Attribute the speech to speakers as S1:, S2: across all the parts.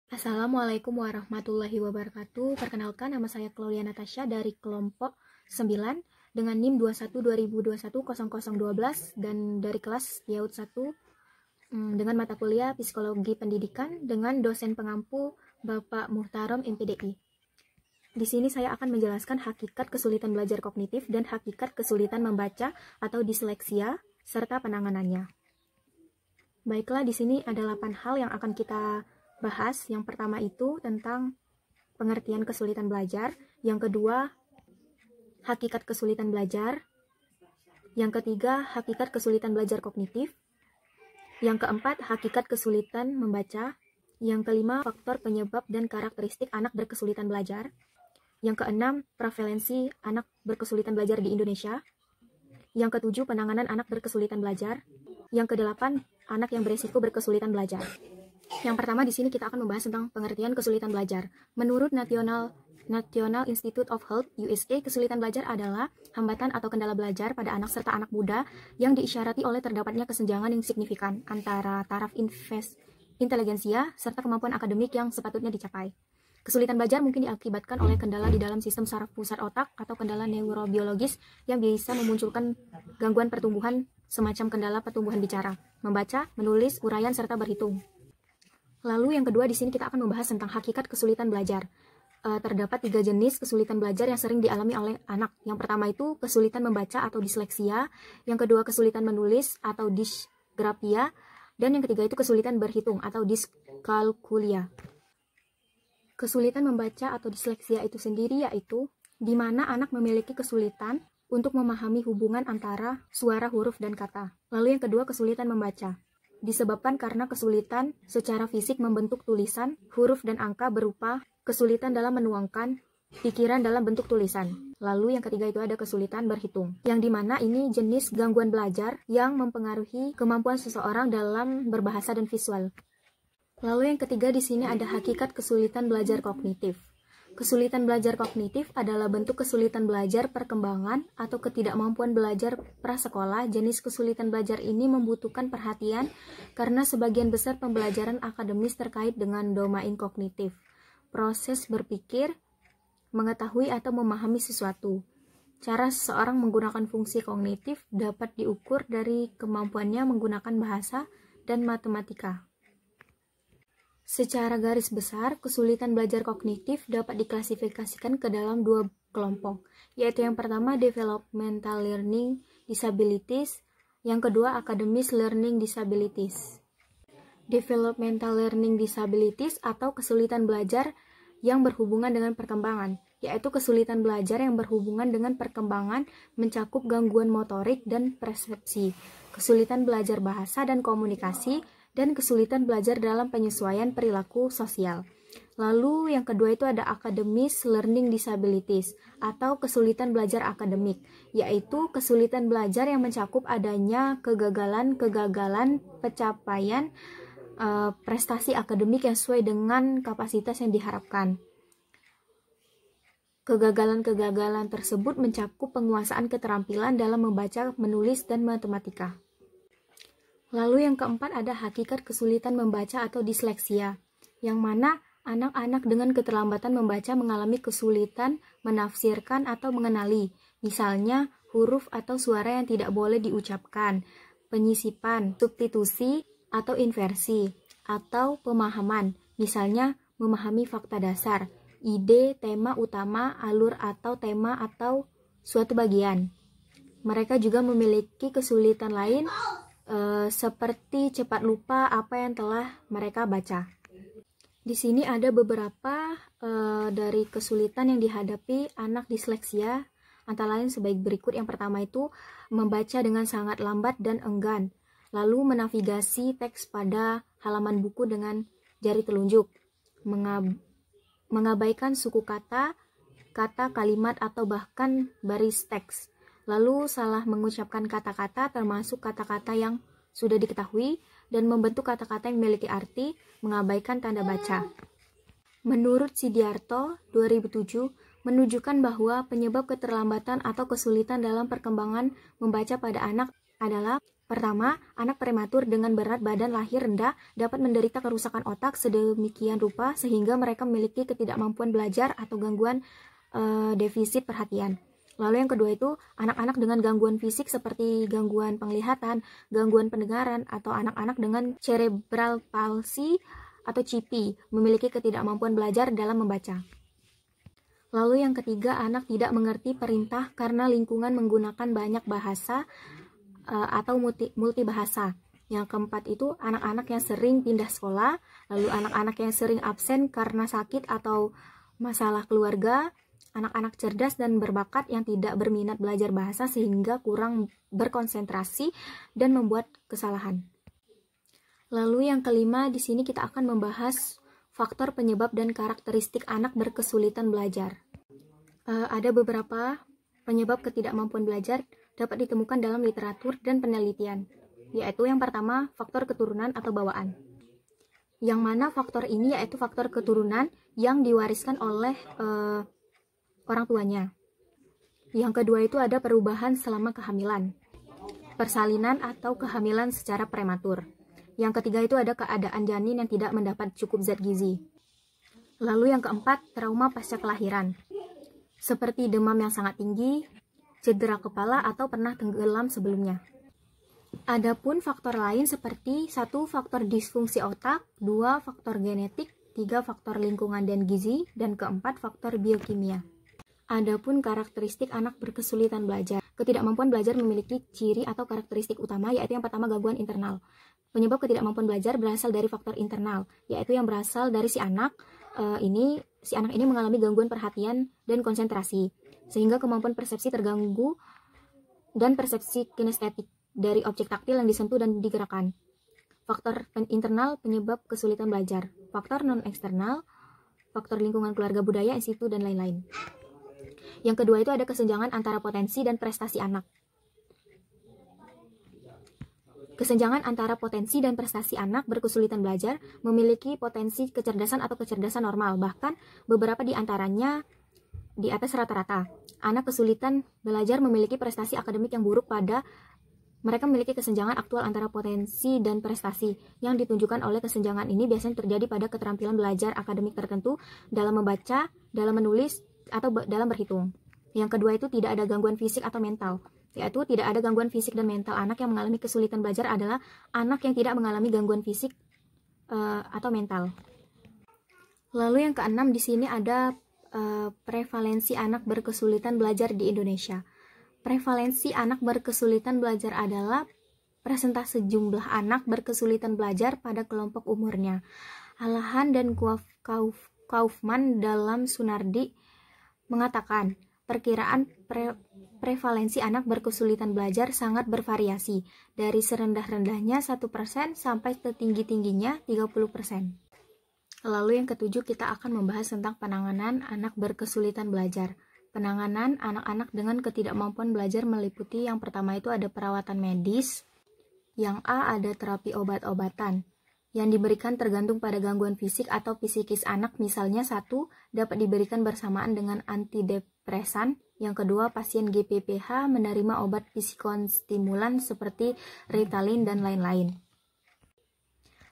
S1: Assalamualaikum warahmatullahi wabarakatuh. Perkenalkan, nama saya Claudia Natasha dari kelompok 9 dengan NIM 21 2021 0012 dan dari kelas YAUD 1 dengan mata kuliah Psikologi Pendidikan dengan dosen pengampu Bapak Muhtarom MPDI. Di sini saya akan menjelaskan hakikat kesulitan belajar kognitif dan hakikat kesulitan membaca atau disleksia serta penanganannya. Baiklah, di sini ada 8 hal yang akan kita bahas. Yang pertama itu tentang pengertian kesulitan belajar, yang kedua hakikat kesulitan belajar, yang ketiga hakikat kesulitan belajar kognitif, yang keempat hakikat kesulitan membaca, yang kelima faktor penyebab dan karakteristik anak berkesulitan belajar, yang keenam prevalensi anak berkesulitan belajar di Indonesia, yang ketujuh penanganan anak berkesulitan belajar, yang kedelapan anak yang beresiko berkesulitan belajar. Yang pertama di sini kita akan membahas tentang pengertian kesulitan belajar. Menurut National Institute of Health USA, kesulitan belajar adalah hambatan atau kendala belajar pada anak serta anak muda yang diisyarati oleh terdapatnya kesenjangan yang signifikan antara taraf inteligensia serta kemampuan akademik yang sepatutnya dicapai. Kesulitan belajar mungkin diakibatkan oleh kendala di dalam sistem saraf pusat otak atau kendala neurobiologis yang bisa memunculkan gangguan pertumbuhan semacam kendala pertumbuhan bicara, membaca, menulis, uraian, serta berhitung. Lalu yang kedua di sini kita akan membahas tentang hakikat kesulitan belajar. Terdapat 3 jenis kesulitan belajar yang sering dialami oleh anak. Yang pertama itu kesulitan membaca atau disleksia, yang kedua kesulitan menulis atau dysgrafia, dan yang ketiga itu kesulitan berhitung atau dyskalkulia. Kesulitan membaca atau disleksia itu sendiri yaitu di mana anak memiliki kesulitan untuk memahami hubungan antara suara, huruf, dan kata. Lalu yang kedua kesulitan membaca disebabkan karena kesulitan secara fisik membentuk tulisan, huruf, dan angka berupa kesulitan dalam menuangkan pikiran dalam bentuk tulisan. Lalu yang ketiga itu ada kesulitan berhitung, yang dimana ini jenis gangguan belajar yang mempengaruhi kemampuan seseorang dalam berbahasa dan visual. Lalu yang ketiga di sini ada hakikat kesulitan belajar kognitif. Kesulitan belajar kognitif adalah bentuk kesulitan belajar perkembangan atau ketidakmampuan belajar prasekolah. Jenis kesulitan belajar ini membutuhkan perhatian karena sebagian besar pembelajaran akademis terkait dengan domain kognitif, proses berpikir, mengetahui atau memahami sesuatu. Cara seseorang menggunakan fungsi kognitif dapat diukur dari kemampuannya menggunakan bahasa dan matematika. Secara garis besar, kesulitan belajar kognitif dapat diklasifikasikan ke dalam 2 kelompok, yaitu yang pertama developmental learning disabilities, yang kedua academic learning disabilities. Developmental learning disabilities atau kesulitan belajar yang berhubungan dengan perkembangan, yaitu kesulitan belajar yang berhubungan dengan perkembangan mencakup gangguan motorik dan persepsi, kesulitan belajar bahasa dan komunikasi, dan kesulitan belajar dalam penyesuaian perilaku sosial. Lalu yang kedua itu ada academic learning disabilities atau kesulitan belajar akademik, yaitu kesulitan belajar yang mencakup adanya kegagalan pencapaian prestasi akademik yang sesuai dengan kapasitas yang diharapkan. Kegagalan tersebut mencakup penguasaan keterampilan dalam membaca, menulis, dan matematika. Lalu yang keempat ada hakikat kesulitan membaca atau disleksia, yang mana anak-anak dengan keterlambatan membaca mengalami kesulitan menafsirkan atau mengenali, misalnya huruf atau suara yang tidak boleh diucapkan, penyisipan, substitusi atau inversi, atau pemahaman, misalnya memahami fakta dasar, ide, tema utama, alur atau tema atau suatu bagian. Mereka juga memiliki kesulitan lain seperti cepat lupa apa yang telah mereka baca. Di sini ada beberapa dari kesulitan yang dihadapi anak disleksia, antara lain sebaik berikut. Yang pertama itu membaca dengan sangat lambat dan enggan, lalu menavigasi teks pada halaman buku dengan jari telunjuk, mengabaikan suku kata, kalimat atau bahkan baris teks. Lalu salah mengucapkan kata-kata termasuk kata-kata yang sudah diketahui dan membentuk kata-kata yang memiliki arti, mengabaikan tanda baca. Menurut Sidiarto 2007 menunjukkan bahwa penyebab keterlambatan atau kesulitan dalam perkembangan membaca pada anak adalah: pertama, anak prematur dengan berat badan lahir rendah dapat menderita kerusakan otak sedemikian rupa sehingga mereka memiliki ketidakmampuan belajar atau gangguan defisit perhatian. Lalu yang kedua itu, anak-anak dengan gangguan fisik seperti gangguan penglihatan, gangguan pendengaran, atau anak-anak dengan cerebral palsy atau CP memiliki ketidakmampuan belajar dalam membaca. Lalu yang ketiga, anak tidak mengerti perintah karena lingkungan menggunakan banyak bahasa atau multibahasa. Yang keempat itu, anak-anak yang sering pindah sekolah, lalu anak-anak yang sering absen karena sakit atau masalah keluarga, anak-anak cerdas dan berbakat yang tidak berminat belajar bahasa sehingga kurang berkonsentrasi dan membuat kesalahan. Lalu yang kelima, di sini kita akan membahas faktor penyebab dan karakteristik anak berkesulitan belajar. Ada beberapa penyebab ketidakmampuan belajar dapat ditemukan dalam literatur dan penelitian, yaitu yang pertama, faktor keturunan atau bawaan. Yang mana faktor ini yaitu faktor keturunan yang diwariskan oleh orang tuanya. Yang kedua itu ada perubahan selama kehamilan, persalinan atau kehamilan secara prematur. Yang ketiga itu ada keadaan janin yang tidak mendapat cukup zat gizi. Lalu yang keempat, trauma pasca kelahiran, seperti demam yang sangat tinggi, cedera kepala, atau pernah tenggelam sebelumnya. Adapun faktor lain seperti 1. Faktor disfungsi otak, 2. Faktor genetik, 3. Faktor lingkungan dan gizi, dan keempat, faktor biokimia. Adapun karakteristik anak berkesulitan belajar. Ketidakmampuan belajar memiliki ciri atau karakteristik utama, yaitu yang pertama, gangguan internal. Penyebab ketidakmampuan belajar berasal dari faktor internal, yaitu yang berasal dari si anak ini mengalami gangguan perhatian dan konsentrasi, sehingga kemampuan persepsi terganggu dan persepsi kinestetik dari objek taktil yang disentuh dan digerakkan. Faktor internal penyebab kesulitan belajar, faktor non-eksternal, faktor lingkungan, keluarga, budaya, institusi, dan lain-lain. Yang kedua itu ada kesenjangan antara potensi dan prestasi anak. Kesenjangan antara potensi dan prestasi anak berkesulitan belajar memiliki potensi kecerdasan atau kecerdasan normal, bahkan beberapa di antaranya di atas rata-rata. Anak kesulitan belajar memiliki prestasi akademik yang buruk pada mereka memiliki kesenjangan aktual antara potensi dan prestasi. Yang ditunjukkan oleh kesenjangan ini biasanya terjadi pada keterampilan belajar akademik tertentu dalam membaca, dalam menulis, atau dalam berhitung. Yang kedua itu tidak ada gangguan fisik atau mental, yaitu tidak ada gangguan fisik dan mental. Anak yang mengalami kesulitan belajar adalah anak yang tidak mengalami gangguan fisik atau mental. Lalu yang keenam, di sini ada prevalensi anak berkesulitan belajar di Indonesia. Prevalensi anak berkesulitan belajar adalah persentase jumlah anak berkesulitan belajar pada kelompok umurnya. Halahan dan Kaufman dalam Sunardi mengatakan, perkiraan prevalensi anak berkesulitan belajar sangat bervariasi, dari serendah-rendahnya 1% sampai setinggi-tingginya 30%. Lalu yang ketujuh, kita akan membahas tentang penanganan anak berkesulitan belajar. Penanganan anak-anak dengan ketidakmampuan belajar meliputi yang pertama itu ada perawatan medis, yang A ada terapi obat-obatan, yang diberikan tergantung pada gangguan fisik atau psikis anak, misalnya 1 dapat diberikan bersamaan dengan antidepresan, yang kedua pasien GPPH menerima obat psikostimulan seperti Ritalin dan lain-lain.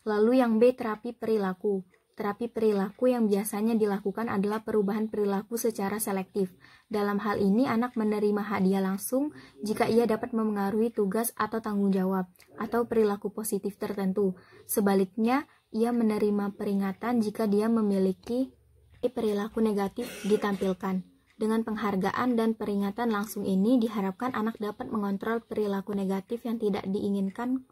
S1: Lalu yang B, terapi perilaku. Terapi perilaku yang biasanya dilakukan adalah perubahan perilaku secara selektif. Dalam hal ini, anak menerima hadiah langsung jika ia dapat memengaruhi tugas atau tanggung jawab, atau perilaku positif tertentu. Sebaliknya, ia menerima peringatan jika dia memiliki perilaku negatif ditampilkan. Dengan penghargaan dan peringatan langsung ini, diharapkan anak dapat mengontrol perilaku negatif yang tidak diinginkan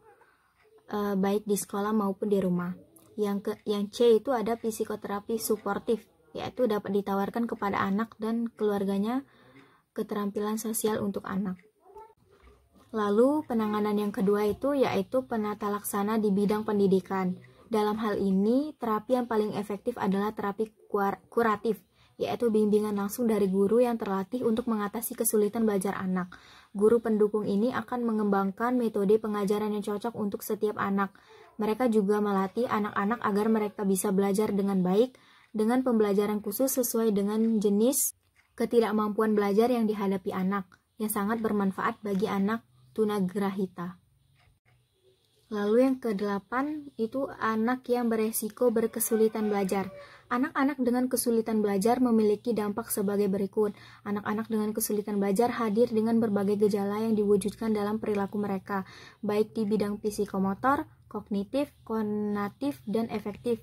S1: baik di sekolah maupun di rumah. Yang C itu ada psikoterapi suportif, yaitu dapat ditawarkan kepada anak dan keluarganya keterampilan sosial untuk anak. Lalu penanganan yang kedua itu yaitu penata laksana di bidang pendidikan. Dalam hal ini, terapi yang paling efektif adalah terapi kuratif, yaitu bimbingan langsung dari guru yang terlatih untuk mengatasi kesulitan belajar anak. Guru pendukung ini akan mengembangkan metode pengajaran yang cocok untuk setiap anak. Mereka juga melatih anak-anak agar mereka bisa belajar dengan baik, dengan pembelajaran khusus sesuai dengan jenis ketidakmampuan belajar yang dihadapi anak, yang sangat bermanfaat bagi anak tunagrahita. Lalu yang ke-8 itu anak yang beresiko berkesulitan belajar. Anak-anak dengan kesulitan belajar memiliki dampak sebagai berikut. Anak-anak dengan kesulitan belajar hadir dengan berbagai gejala yang diwujudkan dalam perilaku mereka, baik di bidang psikomotor, kognitif, konatif, dan efektif.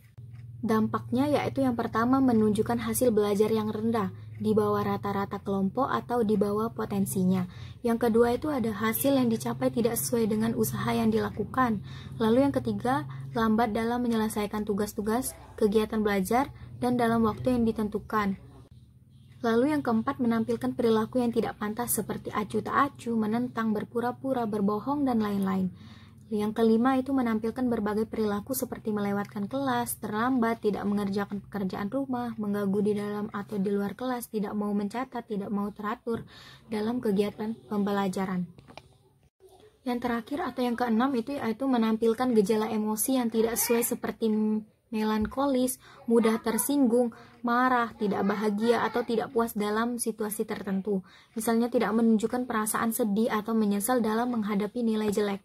S1: Dampaknya yaitu yang pertama menunjukkan hasil belajar yang rendah, di bawah rata-rata kelompok atau di bawah potensinya. Yang kedua itu ada hasil yang dicapai tidak sesuai dengan usaha yang dilakukan. Lalu yang ketiga, lambat dalam menyelesaikan tugas-tugas, kegiatan belajar, dan dalam waktu yang ditentukan. Lalu yang keempat, menampilkan perilaku yang tidak pantas seperti acuh tak acuh, menentang, berpura-pura, berbohong, dan lain-lain. Yang kelima itu menampilkan berbagai perilaku seperti melewatkan kelas, terlambat, tidak mengerjakan pekerjaan rumah, mengganggu di dalam atau di luar kelas, tidak mau mencatat, tidak mau teratur dalam kegiatan pembelajaran. Yang terakhir atau yang keenam itu yaitu menampilkan gejala emosi yang tidak sesuai seperti melankolis, mudah tersinggung, marah, tidak bahagia, atau tidak puas dalam situasi tertentu. Misalnya tidak menunjukkan perasaan sedih atau menyesal dalam menghadapi nilai jelek.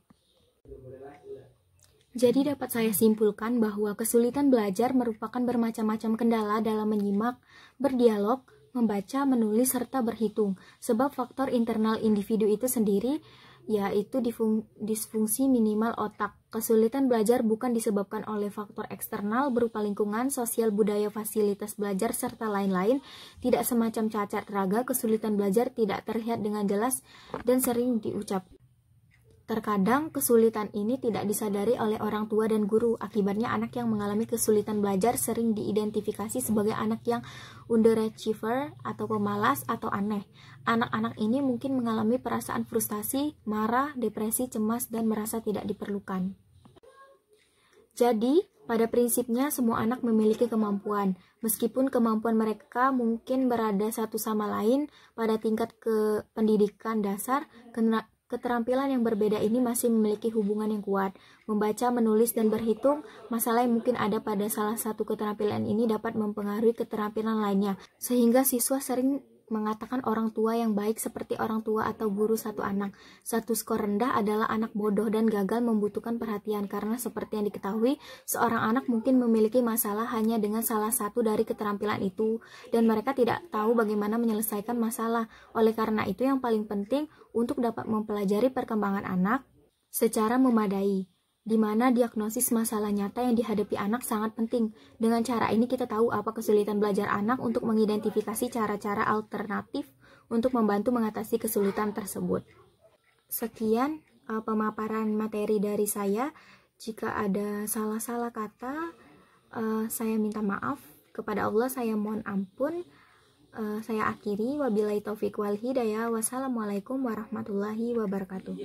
S1: Jadi dapat saya simpulkan bahwa kesulitan belajar merupakan bermacam-macam kendala dalam menyimak, berdialog, membaca, menulis, serta berhitung. Sebab faktor internal individu itu sendiri yaitu disfungsi minimal otak. Kesulitan belajar bukan disebabkan oleh faktor eksternal berupa lingkungan, sosial, budaya, fasilitas belajar, serta lain-lain. Tidak semacam cacat raga, kesulitan belajar tidak terlihat dengan jelas dan sering diucap. Terkadang kesulitan ini tidak disadari oleh orang tua dan guru. Akibatnya anak yang mengalami kesulitan belajar sering diidentifikasi sebagai anak yang underachiever atau pemalas atau aneh. Anak-anak ini mungkin mengalami perasaan frustasi, marah, depresi, cemas, dan merasa tidak diperlukan. Jadi, pada prinsipnya semua anak memiliki kemampuan. Meskipun kemampuan mereka mungkin berada satu sama lain pada tingkat pendidikan dasar, keterampilan yang berbeda ini masih memiliki hubungan yang kuat. Membaca, menulis, dan berhitung, masalah yang mungkin ada pada salah satu keterampilan ini dapat mempengaruhi keterampilan lainnya, sehingga siswa sering mengatakan orang tua yang baik seperti orang tua atau guru satu anak. Satu skor rendah adalah anak bodoh dan gagal membutuhkan perhatian, karena seperti yang diketahui, seorang anak mungkin memiliki masalah hanya dengan salah satu dari keterampilan itu, dan mereka tidak tahu bagaimana menyelesaikan masalah. Oleh karena itu yang paling penting untuk dapat mempelajari perkembangan anak secara memadai, di mana diagnosis masalah nyata yang dihadapi anak sangat penting. Dengan cara ini kita tahu apa kesulitan belajar anak untuk mengidentifikasi cara-cara alternatif untuk membantu mengatasi kesulitan tersebut. Sekian pemaparan materi dari saya. Jika ada salah-salah kata, saya minta maaf. Kepada Allah saya mohon ampun. Saya akhiri. Wabillahi taufiq wal hidayah. Wassalamualaikum warahmatullahi wabarakatuh.